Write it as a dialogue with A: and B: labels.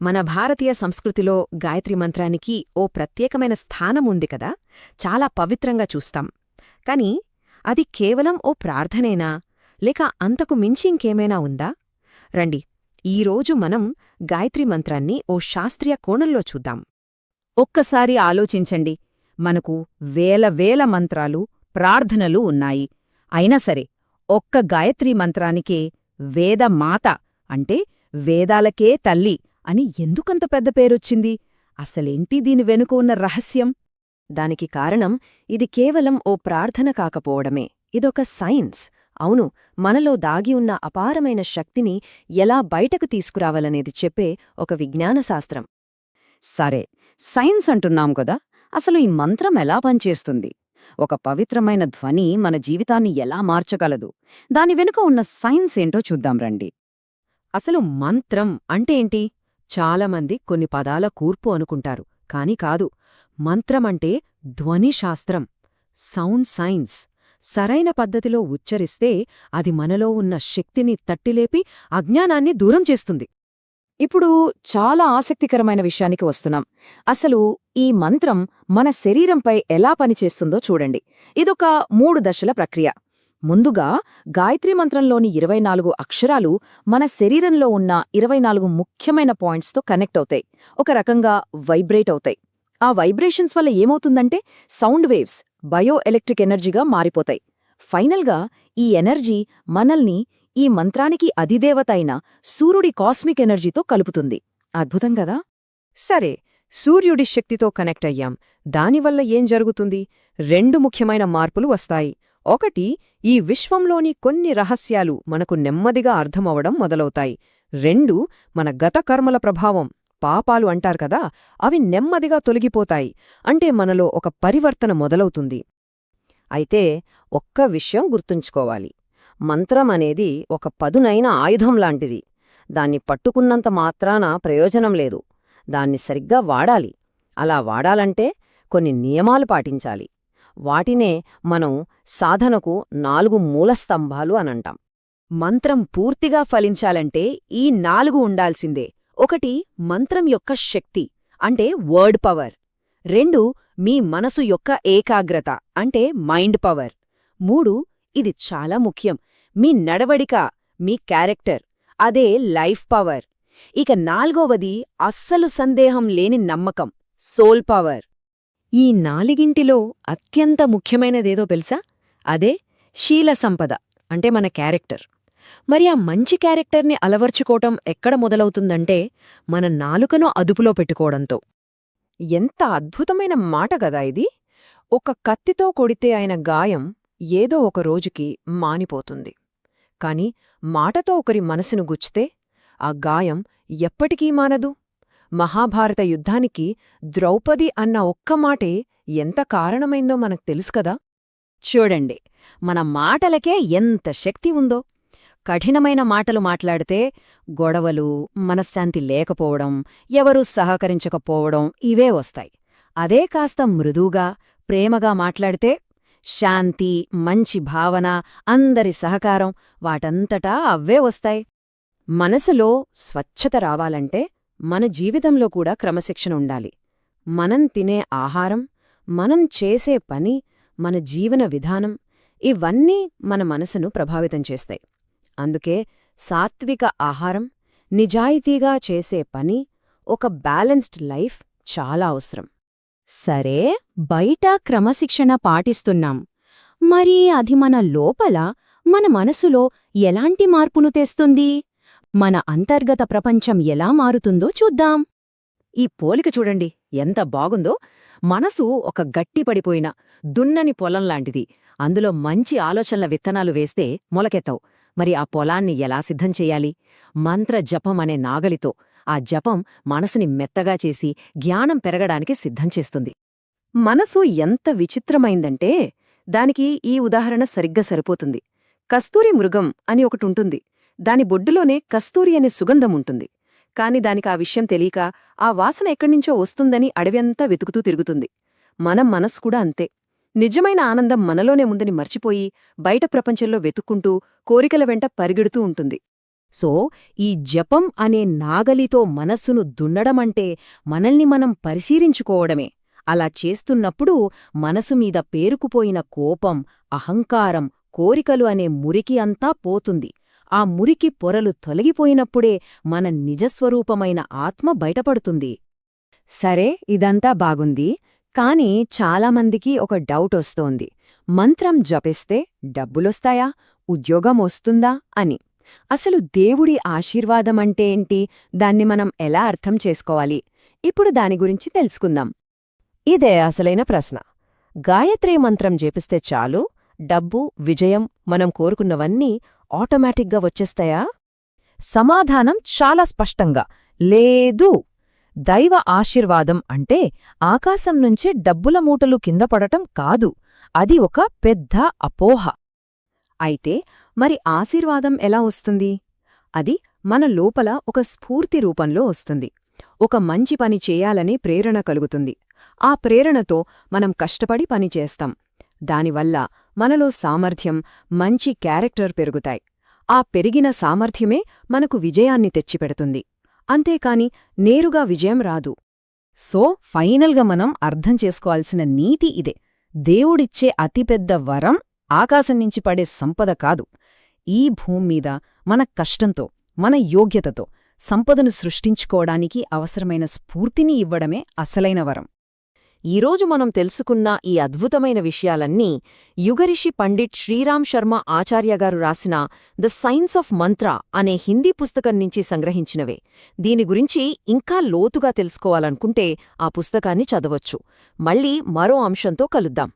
A: మన భారతీయ సంస్కృతిలో గాయత్రి మంత్రానికి ఓ ప్రత్యేకమైన స్థానం ఉంది కదా, చాలా పవిత్రంగా చూస్తాం. కాని అది కేవలం ఓ ప్రార్థనేనా, లేక అంతకు మించి ఇంకేమైనా ఉందా? రండి, ఈరోజు మనం గాయత్రి మంత్రాన్ని ఓ శాస్త్రీయ కోణంలో చూద్దాం.
B: ఒక్కసారి ఆలోచించండి, మనకు వేల వేల మంత్రాలు, ప్రార్థనలు ఉన్నాయి. అయినా సరే, ఒక్క గాయత్రీ మంత్రానికే వేదమాత అంటే వేదాలకే తల్లి అని ఎందుకంత పెద్ద పేరొచ్చింది? అసలేంటి దీని వెనుక ఉన్న రహస్యం?
A: దానికి కారణం ఇది కేవలం ఓ ప్రార్థన కాకపోవడమే, ఇదొక సైన్స్. అవును, మనలో దాగి ఉన్న అపారమైన శక్తిని ఎలా బయటకు తీసుకురావాలనేది చెప్పే ఒక విజ్ఞానశాస్త్రం.
B: సరే, సైన్స్ అంటున్నాం కదా, అసలు ఈ మంత్రం ఎలా పనిచేస్తుంది? ఒక పవిత్రమైన ధ్వని మన జీవితాన్ని ఎలా మార్చగలదు? దాని వెనుక ఉన్న సైన్స్ ఏంటో చూద్దాం రండి.
A: అసలు మంత్రం అంటే ఏంటి? చాలామంది కొన్ని పదాల కూర్పు అనుకుంటారు, కాని కాదు. మంత్రమంటే ధ్వనిశాస్త్రం, సౌండ్ సైన్స్. సరైన పద్ధతిలో ఉచ్చరిస్తే అది మనలో ఉన్న శక్తిని తట్టిలేపి అజ్ఞానాన్ని దూరం చేస్తుంది.
B: ఇప్పుడు చాలా ఆసక్తికరమైన విషయానికి వస్తున్నాం. అసలు ఈ మంత్రం మన శరీరంపై ఎలా పనిచేస్తుందో చూడండి. ఇదొక 3 దశల ప్రక్రియ. ముందుగా గాయత్రీ మంత్రంలోని 24 అక్షరాలు మన శరీరంలో ఉన్న 24 ముఖ్యమైన పాయింట్స్తో కనెక్ట్ అవుతాయి. ఒక రకంగా వైబ్రేట్ అవుతాయి. ఆ వైబ్రేషన్స్ వల్ల ఏమవుతుందంటే సౌండ్ వేవ్స్ బయో ఎలక్ట్రిక్ ఎనర్జీగా మారిపోతాయి. ఫైనల్గా ఈ ఎనర్జీ మనల్ని ఈ మంత్రానికి అధిదేవత అయిన సూర్యుడి కాస్మిక్ ఎనర్జీతో కలుపుతుంది. అద్భుతం కదా?
A: సరే, సూర్యుడి శక్తితో కనెక్ట్ అయ్యాం. దానివల్ల ఏం జరుగుతుంది? 2 ముఖ్యమైన మార్పులు వస్తాయి. ఒకటి, ఈ విశ్వంలోని కొన్ని రహస్యాలు మనకు నెమ్మదిగా అర్థమవడం మొదలవుతాయి. 2, మన గత కర్మల ప్రభావం, పాపాలు అంటారు కదా, అవి నెమ్మదిగా తొలగిపోతాయి. అంటే మనలో ఒక పరివర్తన మొదలవుతుంది. అయితే ఒక్క విషయం గుర్తుంచుకోవాలి. మంత్రం అనేది ఒక పదునైన ఆయుధం లాంటిది. దాన్ని పట్టుకున్నంత మాత్రాన ప్రయోజనం లేదు. దాన్ని సరిగ్గా వాడాలి. అలా వాడాలంటే కొన్ని నియమాలు పాటించాలి. వాటినే మనం సాధనకు 4 మూలస్తంభాలు అనంటాం. మంత్రం పూర్తిగా ఫలించాలంటే ఈ 4 ఉండాల్సిందే. 1, మంత్రం యొక్క శక్తి అంటే వర్డ్ పవర్. 2, మీ మనసు యొక్క ఏకాగ్రత అంటే మైండ్ పవర్. 3, ఇది చాలా ముఖ్యం, మీ నడవడిక, మీ క్యారెక్టర్, అదే లైఫ్ పవర్. ఇక 4వది అస్సలు సందేహం లేని నమ్మకం, సోల్ పవర్. ఈ 4గింటిలో అత్యంత ముఖ్యమైనదేదో తెలుసా? అదే శీల సంపద అంటే మన క్యారెక్టర్. మరి ఆ మంచి క్యారెక్టర్ని అలవర్చుకోవటం ఎక్కడ మొదలవుతుందంటే మన నాలుకను అదుపులో పెట్టుకోవడంతో. ఎంత అద్భుతమైన మాట గదా ఇది! ఒక కత్తితో కొడితే అయిన గాయం ఏదో ఒక రోజుకి మానిపోతుంది. కాని మాటతో ఒకరి మనసును గుచ్చితే ఆ గాయం ఎప్పటికీ మానదు. మహాభారత యుద్ధానికి ద్రౌపది అన్న ఒక్క మాటే ఎంత కారణమైందో మనకు తెలుసుకదా. చూడండి, మన మాటలకే ఎంత శక్తి ఉందో. కఠినమైన మాటలు మాట్లాడితే గొడవలు, మనశ్శాంతి లేకపోవడం, ఎవరూ సహకరించకపోవడం ఇవే వస్తాయి. అదే కాస్త మృదువుగా, ప్రేమగా మాట్లాడితే శాంతి, మంచి భావన, అందరి సహకారం, వాటంతటా అవే వస్తాయి. మనసులో స్వచ్ఛత రావాలంటే మన జీవితంలో కూడా క్రమశిక్షణ ఉండాలి. మనం తినే ఆహారం, మనం చేసే పని, మన జీవన విధానం ఇవన్నీ మన మనసును ప్రభావితం చేస్తాయి. అందుకే సాత్విక ఆహారం, నిజాయితీగా చేసే పని, ఒక బ్యాలెన్స్డ్ లైఫ్ చాలా అవసరం.
B: సరే, బయట క్రమశిక్షణ పాటిస్తున్నాం. మరి అది మన లోపల, మన మనసులో ఎలాంటి మార్పును తెస్తుంది? మన అంతర్గత ప్రపంచం ఎలా మారుతుందో చూద్దాం.
A: ఈ పోలిక చూడండి ఎంత బాగుందో. మనసు ఒక గట్టిపడిపోయిన దున్నని పొలంలాంటిది. అందులో మంచి ఆలోచనల విత్తనాలు వేస్తే మొలకెత్తవు. మరి ఆ పొలాన్ని ఎలా సిద్ధం చెయ్యాలి? మంత్ర జపం అనే నాగలితో. ఆ జపం మనసుని మెత్తగా చేసి జ్ఞానం పెరగడానికి సిద్ధం చేస్తుంది. మనసు ఎంత విచిత్రమైందంటే దానికి ఈ ఉదాహరణ సరిగ్గా సరిపోతుంది. కస్తూరి మృగం అని ఒకటుంటుంది. దాని బొడ్డులోనే కస్తూరి అనే సుగంధం ఉంటుంది. కాని దానికి ఆ విషయం తెలియక ఆ వాసన ఎక్కడ్నించో వస్తుందని అడవ్యంతా వెతుకుతూ తిరుగుతుంది. మనసు కూడా అంతే. నిజమైన ఆనందం మనలోనే ఉందని మర్చిపోయి బయట ప్రపంచంలో వెతుక్కుంటూ కోరికల వెంట పరిగెడుతూ ఉంటుంది.
B: సో ఈ జపం అనే నాగలితో మనస్సును దున్నడమంటే మనల్ని మనం పరిశీలించుకోవడమే. అలా చేస్తున్నప్పుడు మనసు మీద పేరుకుపోయిన కోపం, అహంకారం, కోరికలు అనే మురికి అంతా పోతుంది. ఆ మురికి పొరలు తొలగిపోయినప్పుడే మన నిజస్వరూపమైన ఆత్మ బయటపడుతుంది. సరే, ఇదంతా బాగుంది. కాని చాలామందికి ఒక డౌట్ వస్తోంది. మంత్రం జపిస్తే డబ్బులొస్తాయా, ఉద్యోగం వస్తుందా అని. అసలు దేవుడి ఆశీర్వాదమంటే ఏంటి, దాన్ని మనం ఎలా అర్థం చేసుకోవాలి? ఇప్పుడు దాని గురించి తెలుసుకుందాం.
A: ఇదే అసలైన ప్రశ్న. గాయత్రీ మంత్రం జపిస్తే చాలు, డబ్బు, విజయం, మనం కోరుకున్నవన్నీ ఆటోమేటిక్గా వచ్చేస్తాయా? సమాధానం చాలా స్పష్టంగా లేదు. దైవ ఆశీర్వాదం అంటే ఆకాశం నుంచి డబ్బుల మూటలు కింద పడటం కాదు. అది ఒక పెద్ద అపోహ.
B: అయితే మరి ఆశీర్వాదం ఎలా వస్తుంది? అది మన లోపల ఒక స్ఫూర్తి రూపంలో వస్తుంది. ఒక మంచి పని చేయాలని ప్రేరణ కలుగుతుంది. ఆ ప్రేరణతో మనం కష్టపడి పనిచేస్తాం. దానివల్ల మనలో సామర్థ్యం, మంచి క్యారెక్టర్ పెరుగుతాయి. ఆ పెరిగిన సామర్థ్యమే మనకు విజయాన్ని తెచ్చిపెడుతుంది. అంతేకాని నేరుగా విజయం రాదు.
A: సో ఫైనల్గా మనం అర్థం చేసుకోవాల్సిన నీతి ఇదే: దేవుడిచ్చే అతిపెద్ద వరం ఆకాశం నుంచి పడే సంపద కాదు. ఈ భూమ్మీద మన కష్టంతో, మన యోగ్యతతో సంపదను సృష్టించుకోవడానికి అవసరమైన స్ఫూర్తిని ఇవ్వడమే అసలైన వరం. ఈరోజు మనం తెలుసుకున్న ఈ అద్భుతమైన విషయాలన్నీ యుగరిషి పండిట్ శ్రీరామ్ శర్మ ఆచార్యగారు రాసిన ద సైన్స్ ఆఫ్ మంత్ర అనే హిందీ పుస్తకం నుంచి సంగ్రహించినవే. దీని గురించి ఇంకా లోతుగా తెలుసుకోవాలనుకుంటే ఆ పుస్తకాన్ని చదవచ్చు. మళ్ళీ మరో అంశంతో కలుద్దాం.